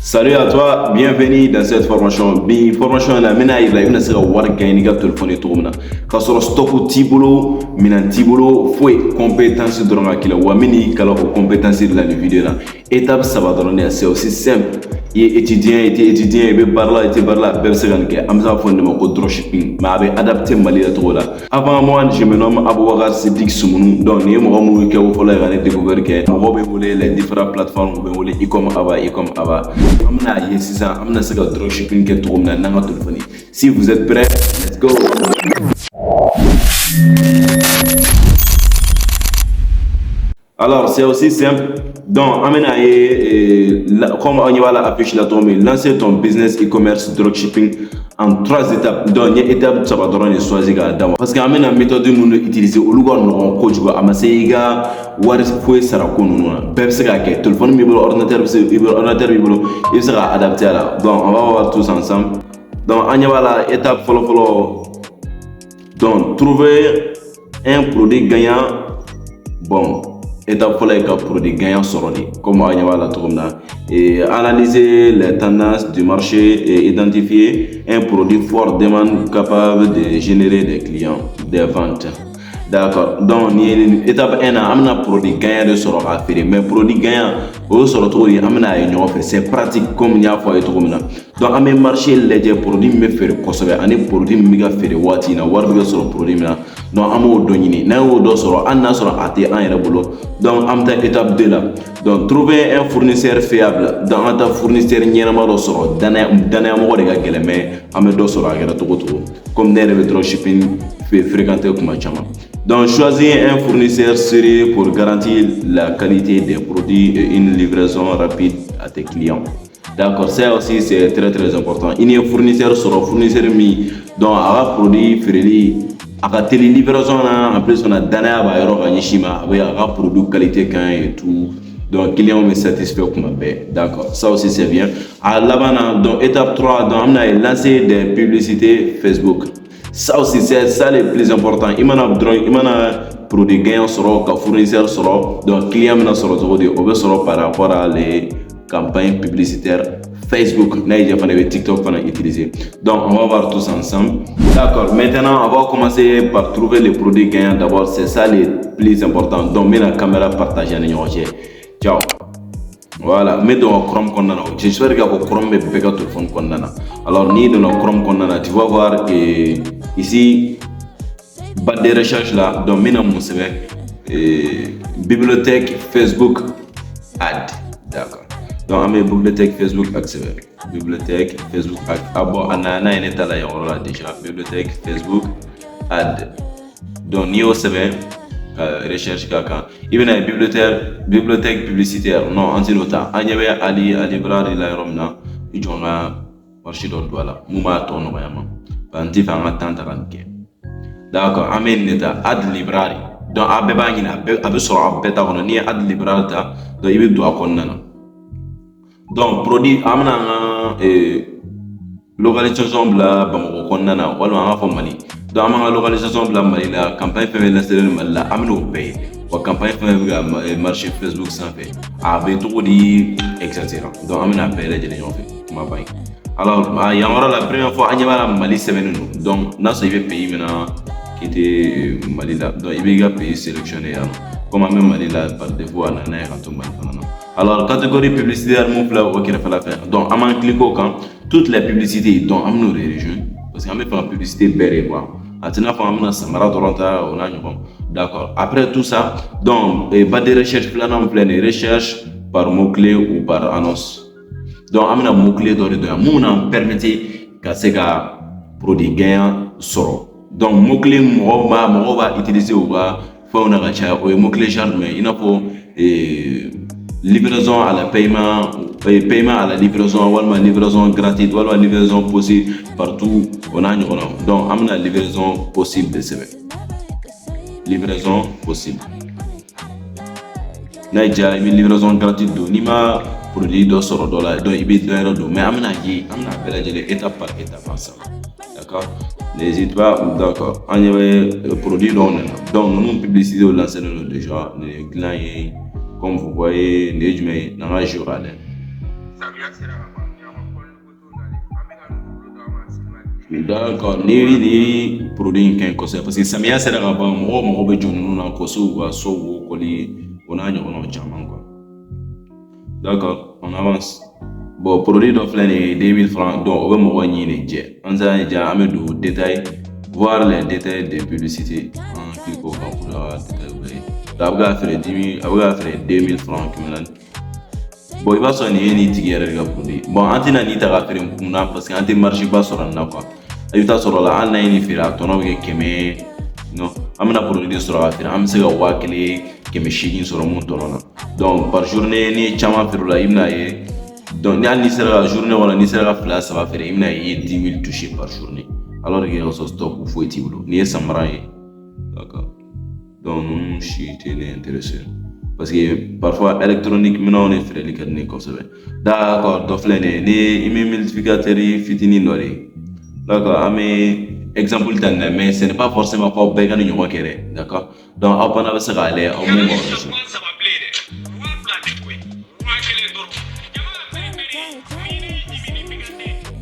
Salut à toi, bienvenue dans cette formation. Bi formation na mina ila ina sera war gagner ga téléphone to mena. Ka soro stock tibolo, mina tibolo foi compétence dronga kila wa mini kala o compétence de la vidéo là. Étape ça va donner c'est aussi simple. Et étudiant et be barla be segan ke amza fonde ko dropshipping ma be adapté mali la to là. Avant moi je me nomme Aboubacar Siddiq Soumonou. Donc ni mo mo ke wo fola ga découvrir ke mo be volé les différentes plateformes be volé e-com ava. Amna sega dropshipping ke to na nga téléphone. Si vous êtes prêts, let's go. Alors, c'est aussi simple. Donc, comme on y va afficher la tombe, lancer ton business e-commerce dropshipping en 3 étapes. Donc, il y a étape ça va donner choisir d'abord. Parce que amena méthode que nous utilisons au lugar non coach go amaseiga war foi sara kono na se ka ke téléphone mi bolo ordinateur mi bolo il sera adapté à là. Donc, on va voir tous ensemble. Donc, on y va la étape follow. Donc, trouver un produit gagnant. Bon, étape pour les produits gagnants seront comme on y va la tourne et analyser les tendances du marché et identifier un produit fort demande capable de générer des clients, des ventes. D'accord. Donc, étape 1, on a produit gagnant de sort à faire. Mais produit gagnant, au sort c'est pratique comme il y a fait tout. Donc, on a marché les produits me faire consommer. On a produit méga faire wati na warbiga sur produit na. Donc, on a donné. Na o do sort, on a sort à te en boulot. Donc, on a étape 2 là. Donc, trouver un fournisseur fiable. Dans un fournisseur nyama do sort. Dana mo de ga gele mais on a do sort à gele tout. Comme des dropshipping fait fréquenter comme chama. Donc, choisir un fournisseur sérieux pour garantir la qualité des produits et une livraison rapide à tes clients. D'accord, ça aussi c'est très important. Il y a un fournisseur sur un fournisseur mis donc à produit fréré à télé livraison en plus on a donné à Bayero Kanishima avec un produit qualité quand et tout. Donc, client me satisfait comme ben. D'accord, ça aussi c'est bien. À l'avant, donc étape 3, donc on a lancé des publicités Facebook. Ça aussi, c'est ça le plus important. Il y a produit gagnant sur fournisseur sur donc client sur par rapport à les campagnes publicitaires Facebook, TikTok qu'on a utilisé. Donc on va voir tous ensemble. D'accord. Maintenant, on va commencer par trouver les produits gagnants. D'abord, c'est ça le plus important. Donc, mets la caméra partagée à nous. Ciao. Voilà, mets dans Chrome Kondana. J'espère que Chrome est bien téléphone Kondana. Alors, ni dans Chrome Kondana, tu vas voir que ici, barre de recherche là, dans Mina Moussebe, bibliothèque Facebook Ad. D'accord. Donc, on met bibliothèque Facebook accès. Bibliothèque Facebook Ad. Ah bon, on a un état là, déjà. Bibliothèque Facebook Ad. Donc, ni au CV. Recherche kaka ibena bibliothèque publicitaire non antinota anyabe ali library la romna ijonga marché do wala muma to no yama banti fa matanta ranke d'accord amen neta ad library donc abe bangina abe so abe ta kono ni ad library ta do ibe do akonnana donc produit amna localisation bla bamako konnana wala nga fo mali donc ma localisation bla mali la campagne fait la série mal la amno pay wa campagne fait marché Facebook sans fait avec tout dit etc. Donc amna pay la jeli fait ma bay alors il y aura la première fois anyaba la mali semaine donc na so ibe pays maintenant qui était mali la donc ibe ga pays sélectionné comme même mali la par défaut na na rato mal alors catégorie publicitaire mon plat OK na fala faire donc à man cliquer quand toutes les publicités dont amno les régions parce qu'on met pas publicité béré quoi atina fa amna samara doranta on a d'accord après tout ça donc pas de recherche plan en pleine recherche par mot clé ou par annonce donc amna mot clé de mon permettre que c'est ga produit gagnant soro donc mot clé mo va utiliser ou va faire on a cha ou mot clé genre mais il n'a pas livraison à la paiement à la livraison ou livraison gratuite ou livraison possible partout on a donc amna livraison possible de CV livraison possible naija une livraison gratuite do nima produit do soro dollar do ibe do mais amna bela jele étape par étape ensemble d'accord n'hésite pas d'accord on y produit donc nous publicité au lancer déjà les clients comme vous voyez, les jour D'accord, ni produit in kaɲi kosɛbɛ parce que samiya sera ka ban mɔgɔ bɛ jɔ ninnu na kɔso ka so wo kɔli o n'a ɲɔgɔnnaw caman quoi. D'accord, on avance. Bon, produit dɔ filɛ nin ye 2000 francs donc o bɛ mɔgɔ ɲi de jɛ. An sera ja an bɛ don détail, voir les détails des publicités. An clique o kan pour ka détail bɛɛ ye. A bɛ ka feere 10 000, a bɛ ka feere 2000 francs kɛmɛ naani. Bon, i b'a sɔrɔ nin ye nin tigi yɛrɛ de ka produit. Bon, an tɛna nin ta ka feere mun na parce que an tɛ marché ba sɔrɔ nin na quoi. I bɛ taa sɔrɔ la hali n'an ye nin feere a tɔnɔ bɛ kɛ 100 non an bɛna produit de sɔrɔ ka feere an bɛ se ka 1000 180 sɔrɔ mun tɔnɔ na. Donc par journée ni ye caman feere o la i bɛna ye donc ni hali n'i sera ka journée kɔnɔ n'i sera ka 2 3 feere i bɛna ye 10 000 touché par journée alors que ka sɔrɔ stock foyi t'i bolo n'i ye samara ye. D'accord, donc ninnu si tɛ ne intéressé parce que parfois électronique minɛnw de feereli ka di ne kosɛbɛ. D'accord, dɔ filɛ nin ye ni i bɛ multiplicateur fitinin dɔ de ye. D'accord, an bɛ exemple ta nin na mais ce n'est pas forcément k'aw bɛɛ ka ni ɲɔgɔn kɛ dɛ. D'accord, donc aw fana bɛ se k'a lajɛ aw mun b'aw dɔn.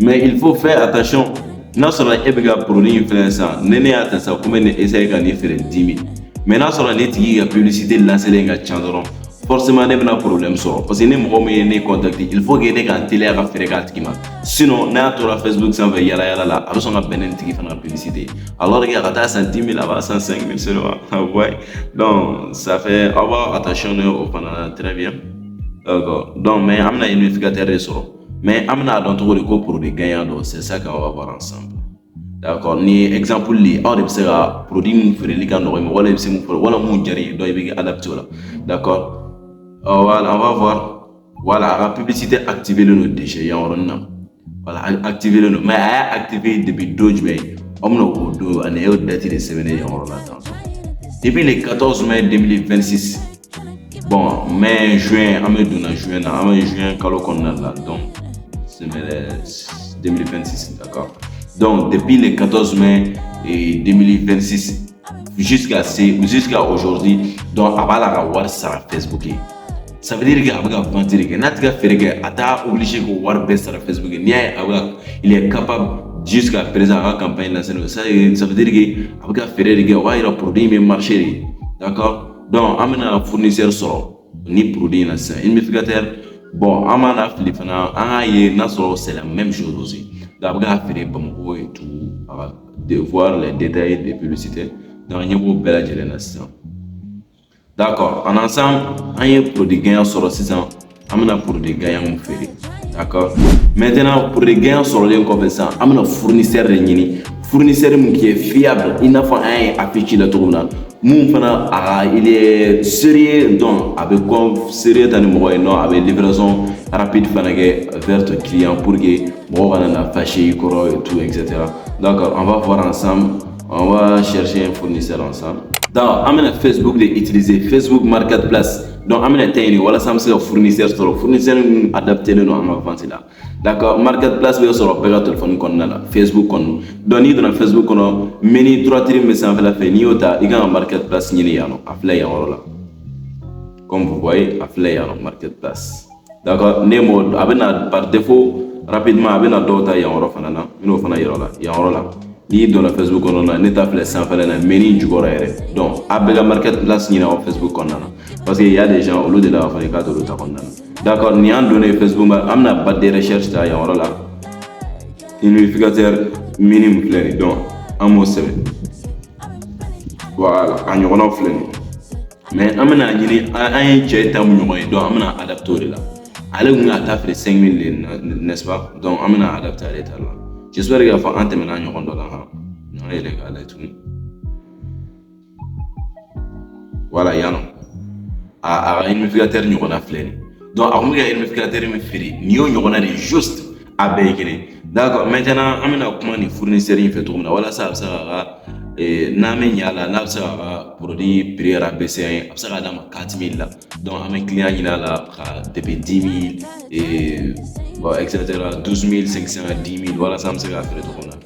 Mais il faut faire attention. N'a sɔrɔ e bɛ ka produit in filɛ sisan ni ne y'a ta sisan ko n bɛ nin essayer ka nin feere 10 000 mais n'a sɔrɔ ne tigi ka publicité lancelen ka ca dɔrɔn forcément ne bɛna problème sɔrɔ parce que ni mɔgɔ min ye ne contacter il faut que ne ka teliya ka feere k'a tigi ma sinon n'a tora Facebook sanfɛ yala yala la a bɛ sɔn ka bɛn ne ni tigi fana ka publicité alors que a ka taa san 10 000 a b'a san 5 000 seulement. Ouais, donc ça fait aw b'a attention o fana très bien. D'accord, donc mais an bɛna unificateur de sɔrɔ. Mais an bɛna dɔn cogo di ko produit gagnant don, c'est ça qu'on va voir ensemble. D'accord, ni exemple li aw de bɛ se ka produit mun feereli ka nɔgɔ i ma wala i bɛ se mun feere wala mun diyara i ye donc i bɛ adapté o la. D'accord, voilà, on va voir. Voilà, la publicité activée le déjà yan yɔrɔnin na. Voilà, activé le mais a y'a activé depuis don jumɛn an bɛna o don ani e y'o date de sɛbɛnnen yan yɔrɔ la tan. Depuis le 14 mai 2026. Bon, mai juin an bɛ donna juin na an bɛ juin kalo kɔnɔna la donc c'est 2026, d'accord. Donc depuis le 14 mai 2026 jusqu'à aujourd'hui donc a b'a la ka wari sara Facebook. Ça veut dire que a bɛ ka vente de kɛ n'a tɛ ka feere kɛ a t'a obligé k'o wari bɛɛ sara Facebook. N'i y'a ye a bɛ ka il est capable jusqu'à présent a ka campagne lancée ça veut dire que a bɛ ka feere de kɛ o b'a yira produit in bɛ marché de, d'accord. Donc an bɛna fournisseur sɔrɔ ni produit in na sisan unificateur. Bon, an b'a fili fana an k'a ye n'a sɔrɔ c'est la même chose aussi. Donc a bɛ ka feere Bamako et tout a va voir les détails des publicités donc an ɲɛ b'o bɛɛ lajɛlen na sisan. D'accord, en ensemble an ye produit gagnant sɔrɔ sisan an bɛna produit gagnant mun feere. D'accord, maintenant produit gagnant sɔrɔlen kɔfɛ sisan an bɛna fournisseur de ɲini fournisseur mun qui est fiable i n'a fɔ an ye affiché la cogo min na mun fana il est sérieux donc a bɛ kɔn sérieux ta ni mɔgɔ ye non a bɛ livraison rapide fana kɛ vers ton client pour que mɔgɔ kana na fâché i kɔrɔ et tout etc. D'accord, on va voir ensemble, on va chercher un fournisseur ensemble. Donc an bɛna Facebook de utiliser Facebook Marketplace. Donc an bɛna ta ɲini walasa an bɛ se ka fournisseur sɔrɔ fournisseur min adapté don an ka vente la. D'accord, Marketplace bɛ sɔrɔ bɛɛ ka téléphone kɔnɔna la Facebook kɔnɔ. Donc n'i donna Facebook kɔnɔ menu 3 titres bɛ sanfɛla fɛ n'i y'o ta i kan ka Marketplace ɲini yan nɔ a filɛ yan yɔrɔ la. Comme vous voyez a filɛ yan nɔ Marketplace. D'accord, ne m'o a bɛna par défaut rapidement a bɛna dɔw ta yan yɔrɔ fana na n bɛn'o fana yira la yan yɔrɔ la. N'i donna Facebook kɔnɔ na ne ta filɛ sanfɛla na menu jukɔrɔ yɛrɛ donc a bɛɛ ka Marketplace ɲini aw Facebook kɔnɔna na parce que y a des gens olu de la fana i k'a to olu ta kɔnɔna na. D'accord, ni an donnen Facebook ma an bɛna barre de recherche ta yan yɔrɔ la unificateur minimum filɛ nin donc an b'o sɛbɛn voilà a ɲɔgɔnnaw filɛ nin mais an bɛna ɲini an ye cɛ ta mun ɲɔgɔn ye donc an bɛna adapter o de la ale kun ka taa feere 5 000 n'est-ce pas donc an bɛna adapter ale ta la. J'espère k'a fɔ an tɛmɛna ɲɔgɔn dɔ la han n'an yɛlɛ k'a lajɛ tuguni voilà yan nɔ a ka unificateur ɲɔgɔnna filɛ nin donc a kun bɛ ka unificateur min feere nin y'o ɲɔgɔnna de juste a bɛɛ ye kelen. D'accord, maintenant an bɛna kuma nin fournisseur in fɛ cogo min na walasa a bɛ se k'a ka n'an bɛ ɲɛ a la n'a bɛ se k'a ka produit prix rabaissé an ye a bɛ se k'a d'a ma 4 000 la donc an bɛ client ɲini a la ka depuis 10 000 bon etc 12 500 10 000 walasa an bɛ se k'a feere cogo min na.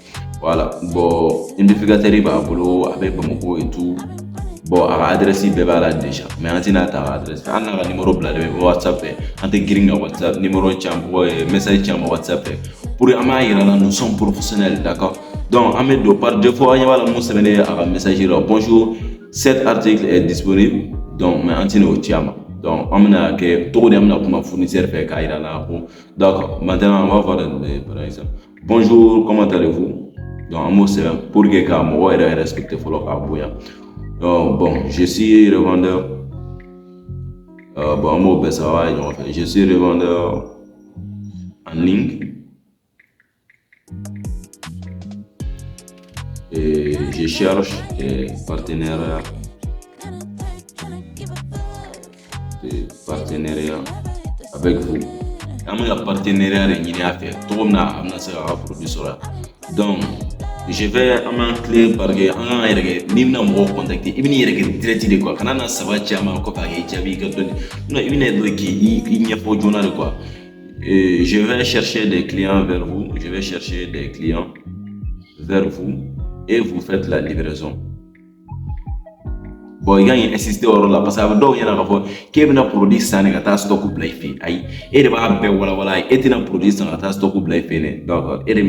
Voilà, bon unificateur b'a bolo a bɛ Bamako et tout bon a ka adresse bɛɛ b'a la déjà mais an tɛna ta ka adresse an n'a ka numéro bila de bɛ WhatsApp fɛ an tɛ girin ka WhatsApp numéro caman message caman WhatsApp fɛ pour an b'a yira la nous sommes professionnels, d'accord. Donc an bɛ don par défaut an ɲɛ b'a la mun sɛbɛnnen a ka message la bonjour cet article est disponible donc mais an tɛna o ci a ma. Donc on a que tout le monde a fournisseur fait Kaira là. Donc maintenant on va voir par exemple. Bonjour, comment allez-vous? Donc un mot c'est pour que quand moi respecte follow Abouya. Donc bon, je suis revendeur. Bon un mot ben ça va. Je suis revendeur en ligne et je cherche des partenariats. Partenariat avec vous. Un partenariat réuni à faire. Tout le monde a un produit sur là. Donc, je vais à ma clé parce que on a ni na mo contacter. Il vient direct de quoi. Quand on a ça va tiama ko pa jabi que non, il vient de qui il n'y a pas de journal quoi. Et je vais chercher des clients vers vous. Je vais chercher des clients vers vous et vous faites la livraison. Bon, il y a insisté au rôle là parce que donc il y a un rapport qui est un produit sans que stock ou blaye aïe et de va faire voilà et un produit sans que stock ou blaye donc et de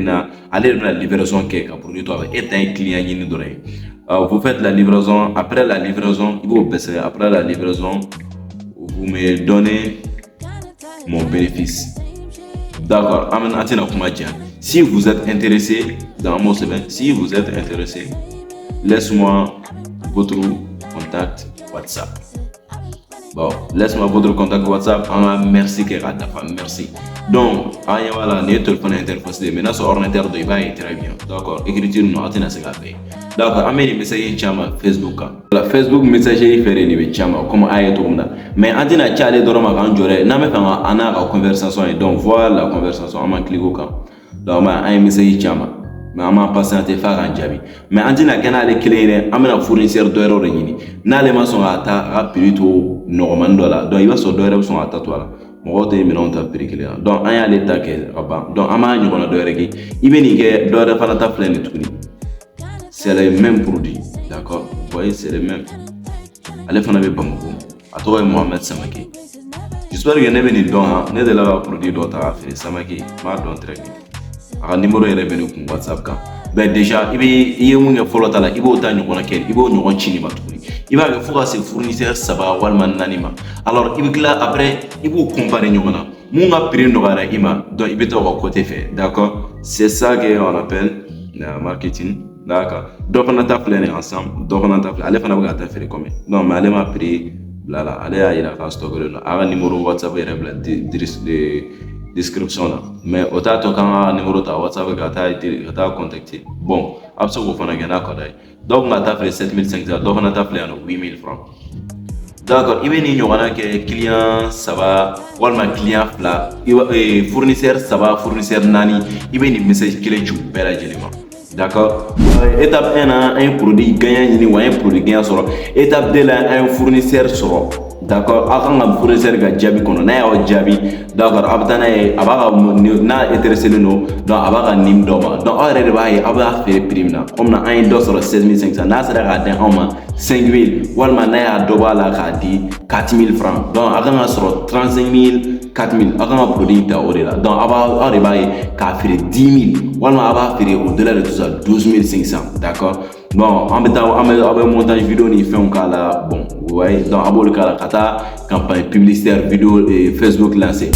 aller la livraison qui est un produit toi et un client qui nous donne. Vous faites la livraison, après la livraison il vous baisser, après la livraison vous me donnez mon bénéfice, d'accord. Si vous êtes intéressé dans mon semaine, si vous êtes intéressé, laisse-moi votre contact WhatsApp. Bon, laisse-moi votre contact WhatsApp. Merci merci. Donc, voilà, le téléphone interface de maintenant sur ordinateur de va très bien. D'accord, écriture non atteint c'est grave. D'accord, amène message chama Facebook. La Facebook message fait ni chama comme aye to mna. Mais antina chale doroma kan jore na me kan ana ka conversation et donc voilà la conversation on clique au camp. Donc ma aye message chama. Mais on m'a patienté faire un jabi. Mais on dit na kana le clé, on a fournisseur d'euro réuni. Na les maçons à ta rapidito normal dollar. Donc il va sur d'euro sont à ta toile. Mon côté maintenant ta prix clé. Donc on y a l'état que rabat. Donc on a une bonne d'euro qui. Il vient que d'euro pas ta pleine de tout. C'est les mêmes produits, d'accord. Vous voyez c'est les mêmes. Allez faire un peu bambou. À toi Mohamed Samaki. J'espère que ne venez donc ne de la produit d'autres à faire Samaki. Ma don très bien. A numéro est revenu sur WhatsApp quand ben déjà il y a un follow tala il va autant nous connaître il va nous continuer il va faire faut que fournisseur ça va walman nanima alors il va après il va comparer nous maintenant mon a prix nous va ima donc il va être au côté fait d'accord. C'est ça qu'on appelle le marketing, d'accord. Donc on a tapé ensemble donc on a tapé allez faire un faire comme non mais allez m'a pris là allez à il a stock là numéro WhatsApp est revenu description là mais autant quand numéro ta WhatsApp que ta contacté bon absolument faut gagner quoi donc on a tapé 7500 donc on a tapé 8000 francs, d'accord. Il vient nous on que client ça va ou mal client là fournisseur ça va fournisseur nani il vient message clé du bel élément, d'accord. Étape 1 un produit gagnant ou un produit gagnant sur étape 2 un fournisseur sur, d'accord. Avant un fournisseur ga jabi kono na ya jabi, d'accord. Abtana abaga na intéressé no donc abaga nim doma donc arrêt de baye abaga faire prime na comme na un dos sur 16500 na sera ga den on 5000 walma na ya doba la ka di 4000 francs donc aga sur 35000 4000 aga produit ta orela donc abaga arrêt baye ka faire 10000 walma abaga faire au-delà de tout ça 12500, d'accord. Bon on va montage vidéo ni fait un cas là bon ouais donc abol cas là kata campagne publicitaire vidéo et Facebook lancé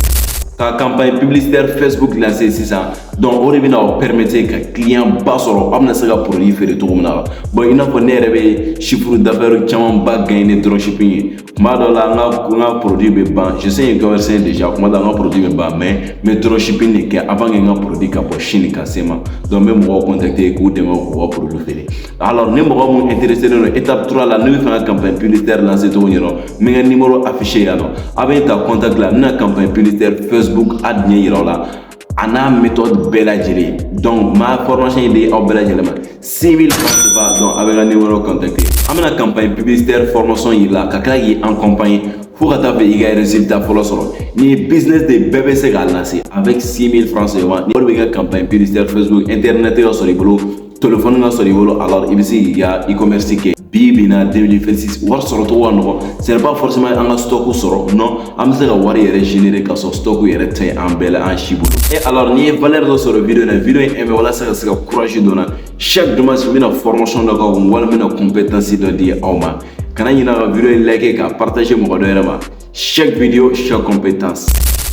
ta campagne publicitaire Facebook lancé c'est ça donc on revient à permettre que client bas sur amna sega produit faire tout comme ça bon il n'a pas nervé chiffre d'affaires chama ba gagner dropshipping ma do la nga produit be ban je sais que c'est déjà comment dans un produit be ban mais dropshipping ni que avant nga produit ka po Chine ka sema donc même moi contacter ko demo ko produit faire alors ne mo mo intéressé dans étape 3 la nous faire campagne publicitaire lancer tout ñoro mais un numéro affiché là avec ta contact là na campagne publicitaire Facebook ad ni là ana méthode bella jeli donc ma formation est au bella jeli 6000 francs donc avec un numéro contacté amena campagne publicitaire formation il là kaka yi en campagne pour atteindre les résultats pour le solo ni business de BBC galancer avec 6000 francs CFA ni pour campagne publicitaire Facebook internet sur le boulot téléphone sur le boulot alors il y a e-commerce qui bibina 2026 war sɔrɔ to wa nɔgɔ c'est pas forcément an ka stock sɔrɔ non an bɛ se ka wari yɛrɛ générer ka sɔrɔ stock yɛrɛ tɛ an bɛɛ la an si bolo et alors ni ye valeur dɔ sɔrɔ vidéo na vidéo in aimé walasa ka se ka courage donna chaque dimanche n bɛna formation dɔ k'aw kun wala n bɛna compétence dɔ di aw ma kana ɲinɛ ka vidéo in like ka partager mɔgɔ dɔ yɛrɛ ma chaque vidéo chaque compétence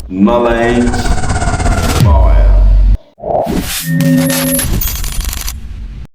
knowledge power